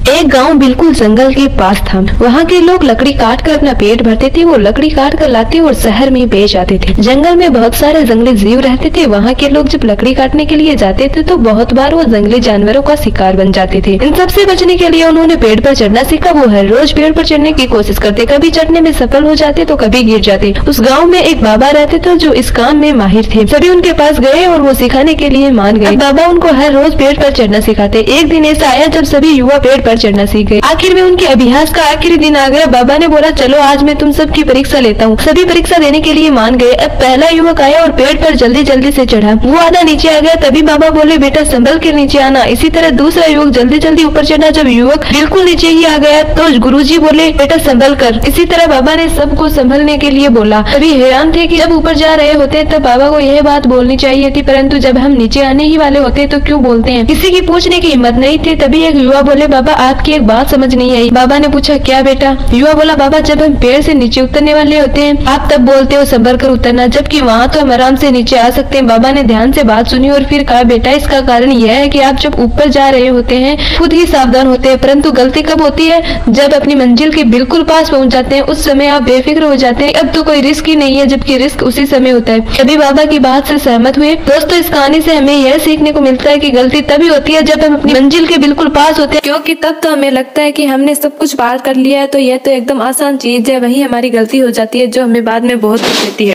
एक गांव बिल्कुल जंगल के पास था। वहाँ के लोग लकड़ी काट कर अपना पेट भरते थे। वो लकड़ी काट कर लाते और शहर में बेच आते थे। जंगल में बहुत सारे जंगली जीव रहते थे। वहाँ के लोग जब लकड़ी काटने के लिए जाते थे तो बहुत बार वो जंगली जानवरों का शिकार बन जाते थे। इन सबसे बचने के लिए उन्होंने पेड़ पर चढ़ना सीखा। वो हर रोज पेड़ पर चढ़ने की कोशिश करते, कभी चढ़ने में सफल हो जाते तो कभी गिर जाते। उस गाँव में एक बाबा रहते थे जो इस काम में माहिर थे। सभी उनके पास गए और वो सिखाने के लिए मान गए। बाबा उनको हर रोज पेड़ पर चढ़ना सिखाते। एक दिन ऐसा आया जब सभी युवा पेड़ पर चढ़ना सीख गए। आखिर में उनके अभ्यास का आखिरी दिन आ गया। बाबा ने बोला, चलो आज मैं तुम सबकी परीक्षा लेता हूँ। सभी परीक्षा देने के लिए मान गए। अब पहला युवक आया और पेड़ पर जल्दी जल्दी से चढ़ा। वो आधा नीचे आ गया। तभी बाबा बोले, बेटा संभल के नीचे आना। इसी तरह दूसरा युवक जल्दी जल्दी ऊपर चढ़ा। जब युवक बिल्कुल नीचे ही आ गया तो गुरुजी बोले, बेटा संभल कर। इसी तरह बाबा ने सबको संभलने के लिए बोला। सभी हैरान थे कि जब ऊपर जा रहे होते तब बाबा को यह बात बोलनी चाहिए थी, परंतु जब हम नीचे आने ही वाले होते तो क्यों बोलते हैं। किसी की पूछने की हिम्मत नहीं थी। तभी एक युवा बोले, बाबा आपकी एक बात समझ नहीं आई। बाबा ने पूछा, क्या बेटा। युवा बोला, बाबा जब हम पेड़ से नीचे उतरने वाले होते हैं आप तब बोलते हो संभल कर उतरना, जबकि वहाँ तो हम आराम से नीचे आ सकते हैं। बाबा ने ध्यान से बात सुनी और फिर कहा, बेटा इसका कारण यह है कि आप जब ऊपर जा रहे होते हैं खुद ही सावधान होते हैं, परंतु गलती कब होती है, जब अपनी मंजिल के बिल्कुल पास पहुँच जाते हैं। उस समय आप बेफिक्र हो जाते हैं, अब तो कोई रिस्क ही नहीं है, जबकि रिस्क उसी समय होता है। सभी बाबा की बात से सहमत हुए। दोस्तों इस कहानी से हमें यह सीखने को मिलता है कि गलती तभी होती है जब हम अपनी मंजिल के बिल्कुल पास होते हैं, क्योंकि तब तो हमें लगता है कि हमने सब कुछ पार कर लिया है, तो यह तो एकदम आसान चीज है। वही हमारी गलती हो जाती है जो हमें बाद में बहुत दुख देती है।